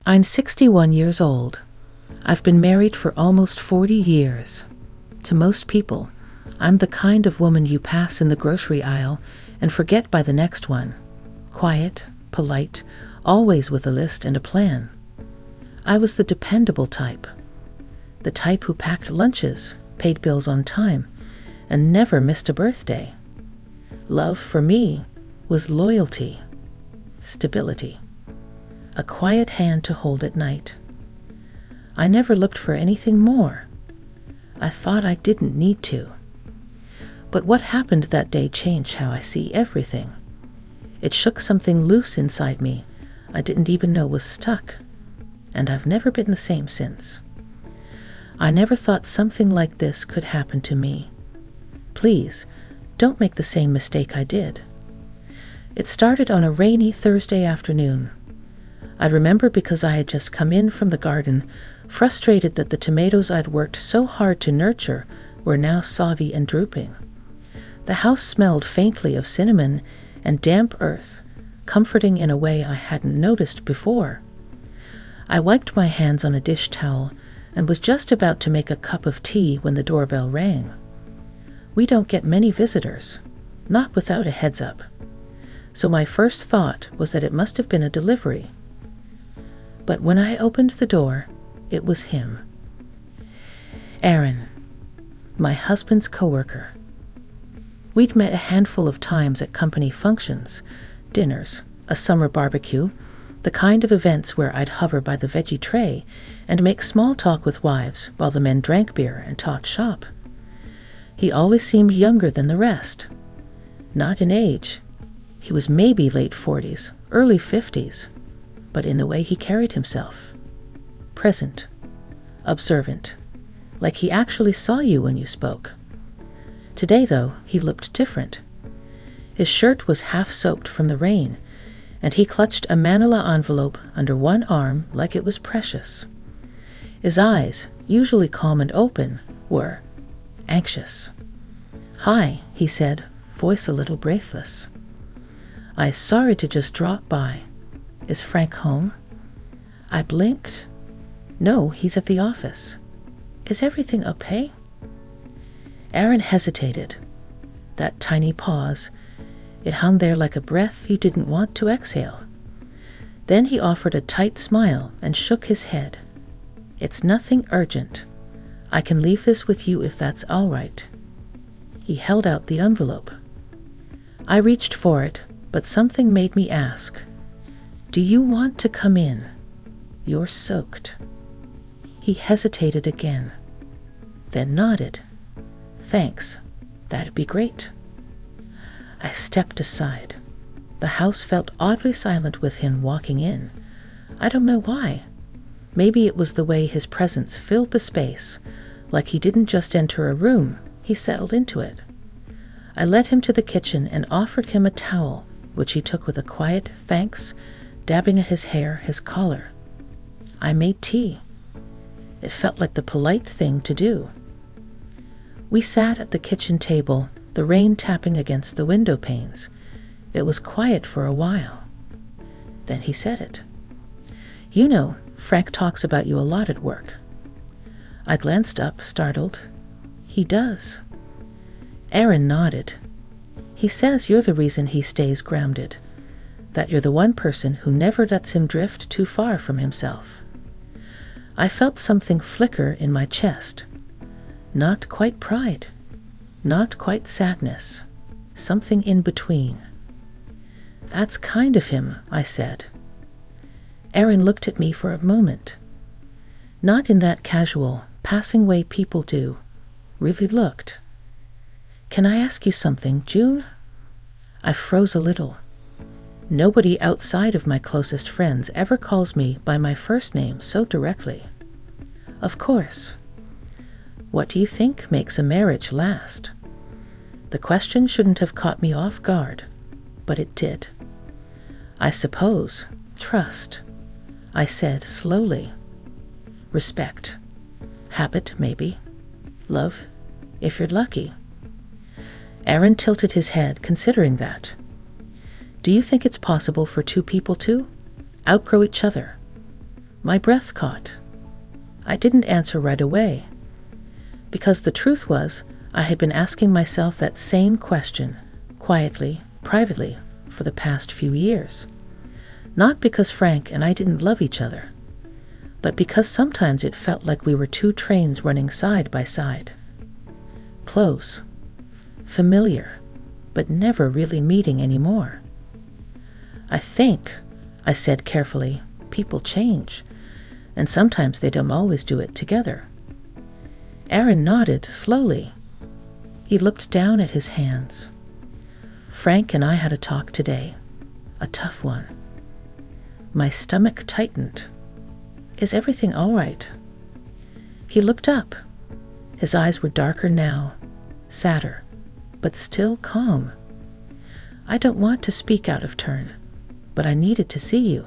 I'm 61 years old. I've been married for almost 40 years. To most people, I'm the kind of woman you pass in the grocery aisle and forget by the next one. Quiet, polite, always with a list and a plan. I was the dependable type. The type who packed lunches, paid bills on time, and never missed a birthday. Love, for me, was loyalty, stability, a quiet hand to hold at night. I never looked for anything more. I thought I didn't need to. But what happened that day changed how I see everything. It shook something loose inside me I didn't even know was stuck, and I've never been the same since. I never thought something like this could happen to me. Please, don't make the same mistake I did. It started on a rainy Thursday afternoon. I remember because I had just come in from the garden, frustrated that the tomatoes I'd worked so hard to nurture were now soggy and drooping. The house smelled faintly of cinnamon and damp earth, comforting in a way I hadn't noticed before. I wiped my hands on a dish towel and was just about to make a cup of tea when the doorbell rang. We don't get many visitors, not without a heads up. So my first thought was that it must have been a delivery. But when I opened the door, it was him. Aaron, my husband's coworker. We'd met a handful of times at company functions, dinners, a summer barbecue, the kind of events where I'd hover by the veggie tray and make small talk with wives while the men drank beer and talked shop. He always seemed younger than the rest. Not in age. He was maybe late 40s, early 50s, but in the way he carried himself. Present, observant, like he actually saw you when you spoke. Today, though, he looked different. His shirt was half soaked from the rain, and he clutched a manila envelope under one arm like it was precious. His eyes, usually calm and open, were anxious. "Hi," he said, voice a little breathless. "I'm sorry to just drop by. Is Frank home?" I blinked. No, he's at the office. Is everything okay? Aaron hesitated. That tiny pause, it hung there like a breath you didn't want to exhale. Then he offered a tight smile and shook his head. "It's nothing urgent. I can leave this with you if that's all right." He held out the envelope. I reached for it, but something made me ask, "Do you want to come in? You're soaked." He hesitated again, then nodded. "Thanks. That'd be great." I stepped aside. The house felt oddly silent with him walking in. I don't know why. Maybe it was the way his presence filled the space, like he didn't just enter a room, he settled into it. I led him to the kitchen and offered him a towel, which he took with a quiet thanks, dabbing at his hair, his collar. I made tea. It felt like the polite thing to do. We sat at the kitchen table, the rain tapping against the window panes. It was quiet for a while. Then he said it. "You know, Frank talks about you a lot at work." I glanced up, startled. "He does." Aaron nodded. "He says you're the reason he stays grounded, that you're the one person who never lets him drift too far from himself." I felt something flicker in my chest. Not quite pride, not quite sadness, something in between. "That's kind of him," I said. Aaron looked at me for a moment. Not in that casual, passing way people do. Really looked. "Can I ask you something, June?" I froze a little. Nobody outside of my closest friends ever calls me by my first name so directly. "Of course." "What do you think makes a marriage last?" The question shouldn't have caught me off guard, but it did. "I suppose trust," I said slowly. "Respect. Habit, maybe. Love, if you're lucky." Aaron tilted his head, considering that. "Do you think it's possible for two people to outgrow each other? My breath caught. I didn't answer right away, because the truth was I had been asking myself that same question, quietly, privately, for the past few years. Not because Frank and I didn't love each other, but because sometimes it felt like we were two trains running side by side. Close, familiar, but never really meeting anymore. I think, I said carefully, people change, and sometimes they don't always do it together. Aaron nodded slowly. He looked down at his hands. Frank and I had a talk today, a tough one. My stomach tightened. Is everything all right? He looked up. His eyes were darker now, sadder, but still calm. I don't want to speak out of turn, but I needed to see you.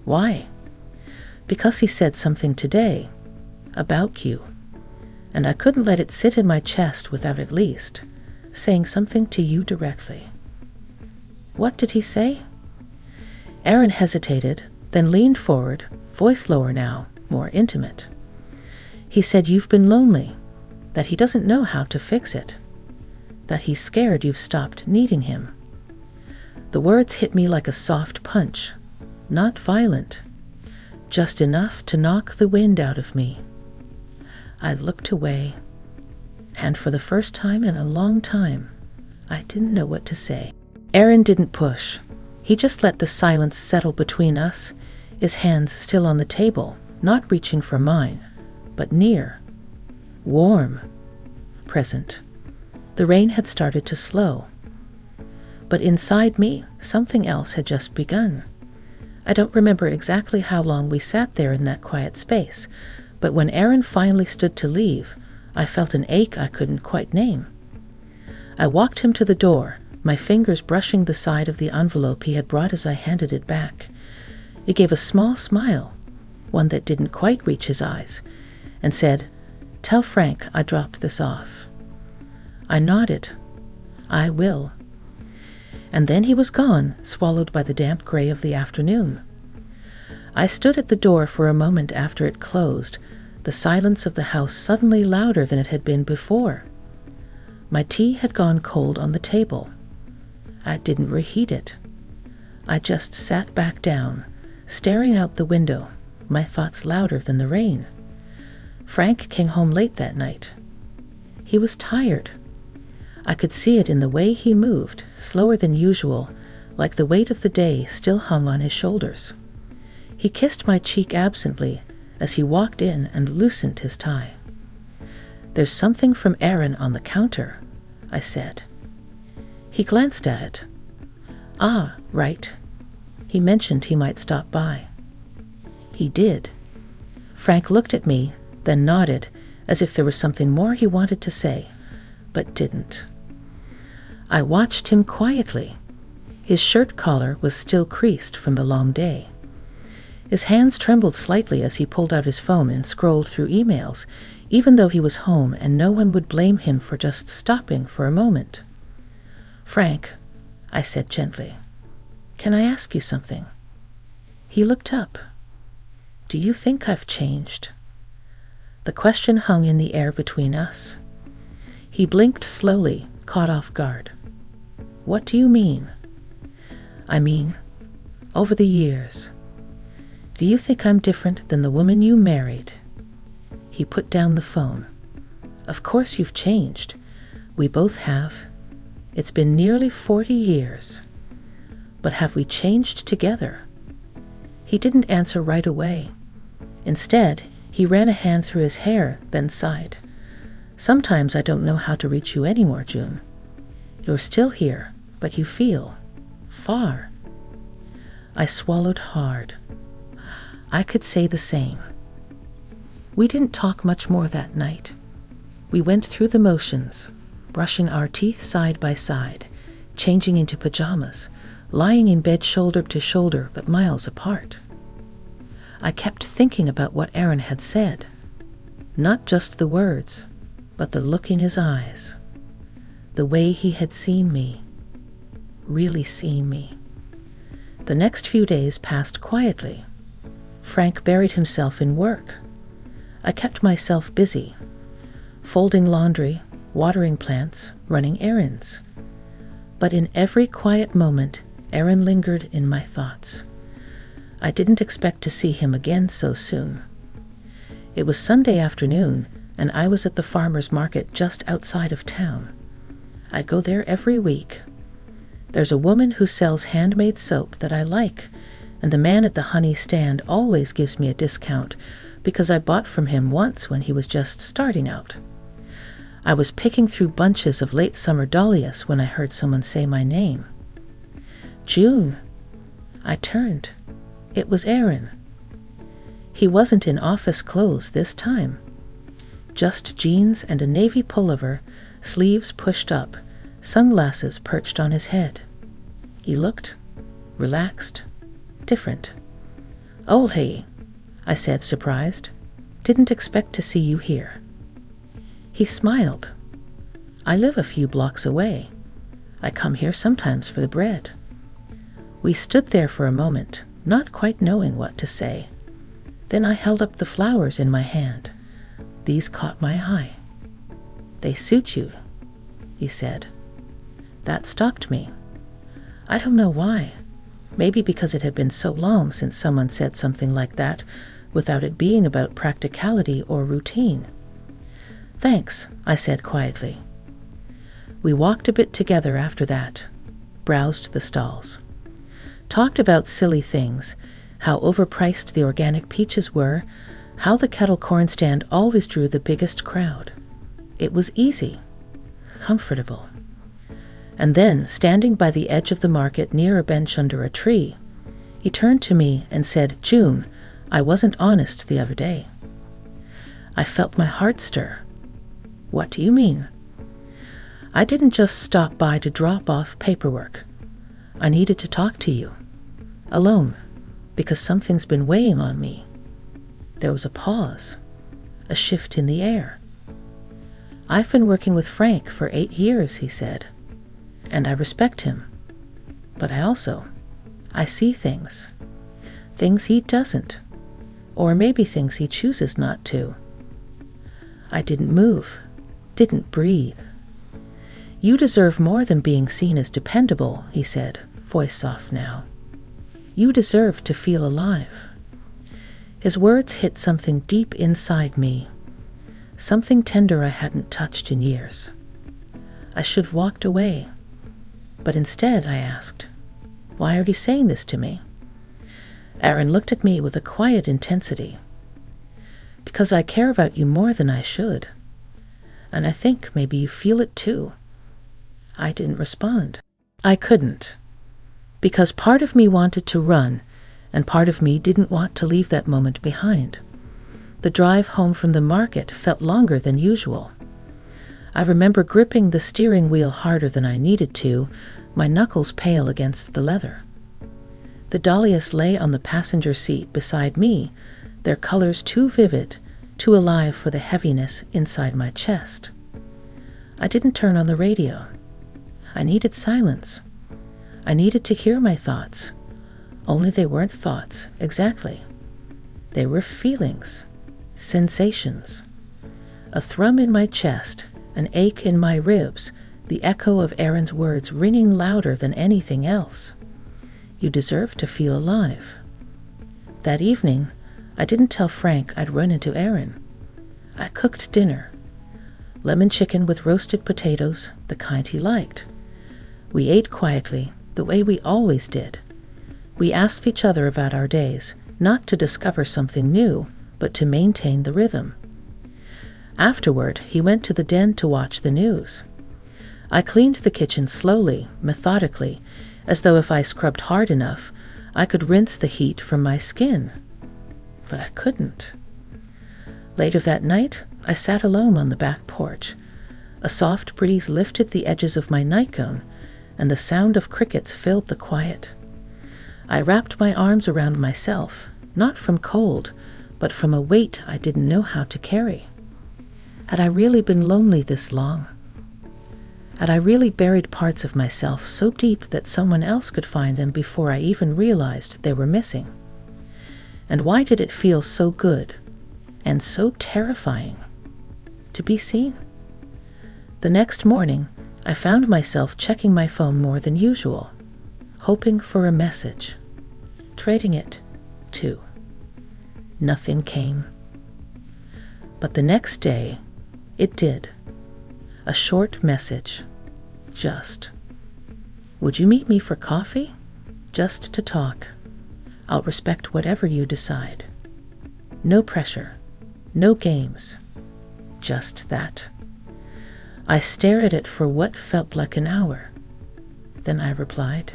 Why? Because he said something today about you, and I couldn't let it sit in my chest without at least saying something to you directly. What did he say? Aaron hesitated, then leaned forward, voice lower now, more intimate. He said you've been lonely, that he doesn't know how to fix it, that he's scared you've stopped needing him. The words hit me like a soft punch, not violent, just enough to knock the wind out of me. I looked away, and for the first time in a long time, I didn't know what to say. Aaron didn't push. He just let the silence settle between us, his hands still on the table, not reaching for mine, but near, warm, present. The rain had started to slow, but inside me, something else had just begun. I don't remember exactly how long we sat there in that quiet space, but when Aaron finally stood to leave, I felt an ache I couldn't quite name. I walked him to the door, my fingers brushing the side of the envelope he had brought as I handed it back. He gave a small smile, one that didn't quite reach his eyes, and said, "Tell Frank I dropped this off." I nodded. "I will." And then he was gone, swallowed by the damp gray of the afternoon. I stood at the door for a moment after it closed, the silence of the house suddenly louder than it had been before. My tea had gone cold on the table. I didn't reheat it. I just sat back down, staring out the window, my thoughts louder than the rain. Frank came home late that night. He was tired. I could see it in the way he moved, slower than usual, like the weight of the day still hung on his shoulders. He kissed my cheek absently as he walked in and loosened his tie. "There's something from Aaron on the counter," I said. He glanced at it. "Ah, right. He mentioned he might stop by." He did. Frank looked at me, then nodded, as if there was something more he wanted to say, but didn't. I watched him quietly. His shirt collar was still creased from the long day. His hands trembled slightly as he pulled out his phone and scrolled through emails, even though he was home and no one would blame him for just stopping for a moment. "Frank," I said gently, "can I ask you something?" He looked up. "Do you think I've changed?" The question hung in the air between us. He blinked slowly, caught off guard. "What do you mean?" "I mean, over the years. Do you think I'm different than the woman you married?" He put down the phone. "Of course you've changed. We both have. It's been nearly 40 years. But have we changed together?" He didn't answer right away. Instead, he ran a hand through his hair, then sighed. "Sometimes I don't know how to reach you anymore, June. You're still here, but you feel far." I swallowed hard. I could say the same. We didn't talk much more that night. We went through the motions, brushing our teeth side by side, changing into pajamas, lying in bed shoulder to shoulder but miles apart. I kept thinking about what Aaron had said. Not just the words, but the look in his eyes. The way he had seen me. Really seen me. The next few days passed quietly. Frank buried himself in work. I kept myself busy, folding laundry, watering plants, running errands. But in every quiet moment, Aaron lingered in my thoughts. I didn't expect to see him again so soon. It was Sunday afternoon, and I was at the farmer's market just outside of town. I go there every week. There's a woman who sells handmade soap that I like, and the man at the honey stand always gives me a discount because I bought from him once when he was just starting out. I was picking through bunches of late summer dahlias when I heard someone say my name. June. I turned. It was Aaron. He wasn't in office clothes this time. Just jeans and a navy pullover, sleeves pushed up, sunglasses perched on his head. He looked relaxed, different. "Oh, hey," I said, surprised. "Didn't expect to see you here." He smiled. "I live a few blocks away. I come here sometimes for the bread." We stood there for a moment, not quite knowing what to say. Then I held up the flowers in my hand. These caught my eye. "They suit you," he said. That stopped me. I don't know why. Maybe because it had been so long since someone said something like that, without it being about practicality or routine. "Thanks," I said quietly. We walked a bit together after that, browsed the stalls, talked about silly things, how overpriced the organic peaches were, how the kettle corn stand always drew the biggest crowd. It was easy, comfortable. And then, standing by the edge of the market near a bench under a tree, he turned to me and said, "June, I wasn't honest the other day." I felt my heart stir. "What do you mean?" "I didn't just stop by to drop off paperwork. I needed to talk to you. Alone. Because something's been weighing on me." There was a pause, a shift in the air. "I've been working with Frank for 8 years," he said, "and I respect him. But I see things he doesn't, or maybe things he chooses not to." I didn't move, didn't breathe. "You deserve more than being seen as dependable," he said, voice soft now. "You deserve to feel alive." His words hit something deep inside me, something tender I hadn't touched in years. I should have walked away, but instead I asked, "Why are you saying this to me?" Aaron looked at me with a quiet intensity. "Because I care about you more than I should. And I think maybe you feel it too." I didn't respond. I couldn't. Because part of me wanted to run, and part of me didn't want to leave that moment behind. The drive home from the market felt longer than usual. I remember gripping the steering wheel harder than I needed to, my knuckles pale against the leather. The dahlias lay on the passenger seat beside me, their colors too vivid, too alive for the heaviness inside my chest. I didn't turn on the radio. I needed silence. I needed to hear my thoughts. Only they weren't thoughts, exactly. They were feelings, sensations. A thrum in my chest, an ache in my ribs, the echo of Aaron's words ringing louder than anything else. You deserve to feel alive. That evening, I didn't tell Frank I'd run into Aaron. I cooked dinner. Lemon chicken with roasted potatoes, the kind he liked. We ate quietly, the way we always did. We asked each other about our days, not to discover something new, but to maintain the rhythm. Afterward, he went to the den to watch the news. I cleaned the kitchen slowly, methodically, as though if I scrubbed hard enough, I could rinse the heat from my skin. But I couldn't. Later that night, I sat alone on the back porch. A soft breeze lifted the edges of my nightgown, and the sound of crickets filled the quiet. I wrapped my arms around myself, not from cold, but from a weight I didn't know how to carry. Had I really been lonely this long? Had I really buried parts of myself so deep that someone else could find them before I even realized they were missing? And why did it feel so good and so terrifying to be seen? The next morning, I found myself checking my phone more than usual, hoping for a message, trading it too. Nothing came. But the next day, it did. A short message. Just, "Would you meet me for coffee? Just to talk. I'll respect whatever you decide. No pressure. No games. Just that." I stared at it for what felt like an hour. Then I replied,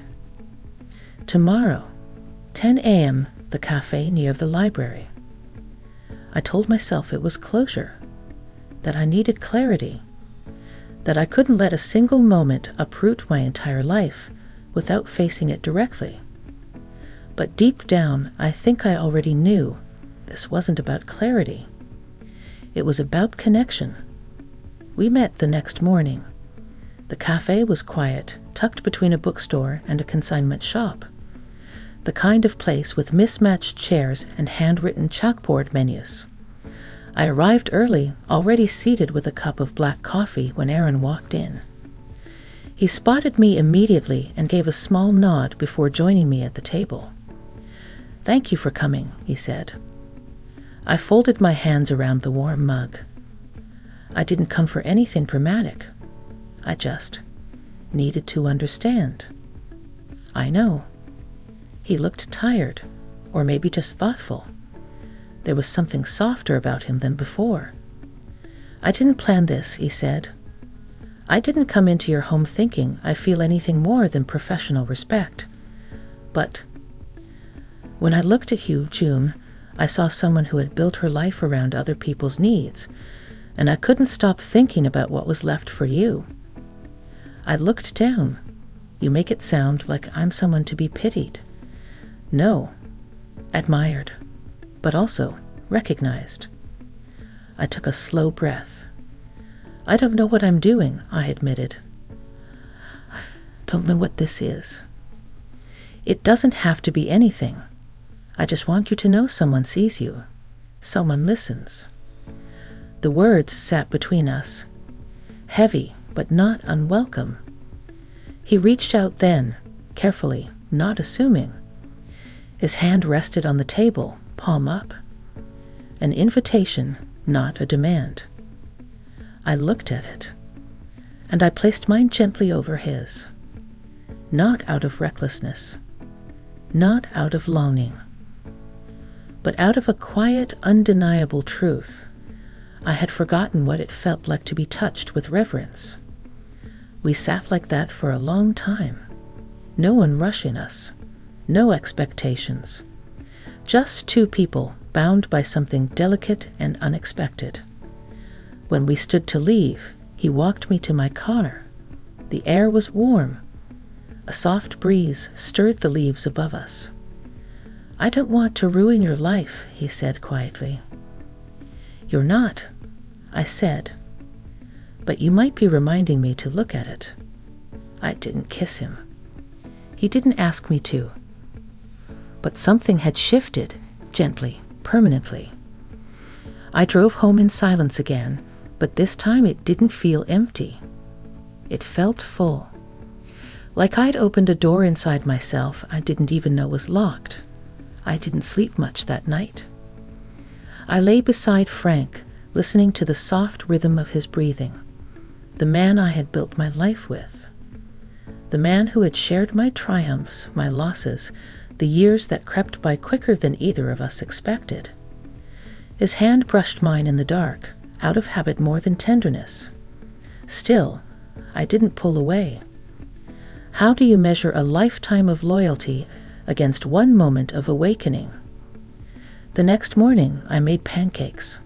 "Tomorrow, 10 a.m., the cafe near the library." I told myself it was closure, that I needed clarity, that I couldn't let a single moment uproot my entire life without facing it directly. But deep down, I think I already knew this wasn't about clarity. It was about connection. We met the next morning. The cafe was quiet, tucked between a bookstore and a consignment shop. The kind of place with mismatched chairs and handwritten chalkboard menus. I arrived early, already seated with a cup of black coffee when Aaron walked in. He spotted me immediately and gave a small nod before joining me at the table. "Thank you for coming," he said. I folded my hands around the warm mug. I didn't come for anything dramatic. I just needed to understand. "I know." He looked tired, or maybe just thoughtful. There was something softer about him than before. "I didn't plan this," he said. "I didn't come into your home thinking I feel anything more than professional respect. But when I looked at you, June, I saw someone who had built her life around other people's needs, and I couldn't stop thinking about what was left for you." I looked down. "You make it sound like I'm someone to be pitied." "No." Admired, but also recognized. I took a slow breath. "I don't know what I'm doing," I admitted. "Don't know what this is." "It doesn't have to be anything. I just want you to know someone sees you. Someone listens." The words sat between us, heavy but not unwelcome. He reached out then, carefully, not assuming. His hand rested on the table, palm up. An invitation, not a demand. I looked at it, and I placed mine gently over his. Not out of recklessness, not out of longing, but out of a quiet, undeniable truth. I had forgotten what it felt like to be touched with reverence. We sat like that for a long time. No one rushing us, no expectations. Just two people bound by something delicate and unexpected. When we stood to leave, he walked me to my car. The air was warm. A soft breeze stirred the leaves above us. "I don't want to ruin your life," he said quietly. "You're not," I said, "but you might be reminding me to look at it." I didn't kiss him. He didn't ask me to. But something had shifted, gently, permanently. I drove home in silence again, but this time it didn't feel empty. It felt full. Like I'd opened a door inside myself I didn't even know was locked. I didn't sleep much that night. I lay beside Frank, listening to the soft rhythm of his breathing. The man I had built my life with. The man who had shared my triumphs, my losses, the years that crept by quicker than either of us expected. His hand brushed mine in the dark, out of habit more than tenderness. Still, I didn't pull away. How do you measure a lifetime of loyalty against one moment of awakening? The next morning, I made pancakes.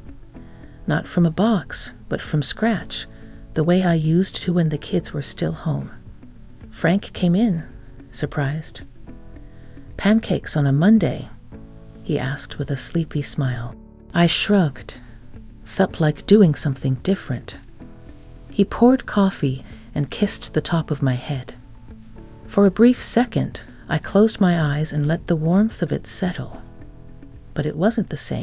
Not from a box, but from scratch, the way I used to when the kids were still home. Frank came in, surprised. "Pancakes on a Monday?" he asked with a sleepy smile. I shrugged. Felt like doing something different. He poured coffee and kissed the top of my head. For a brief second, I closed my eyes and let the warmth of it settle. but it wasn't the same.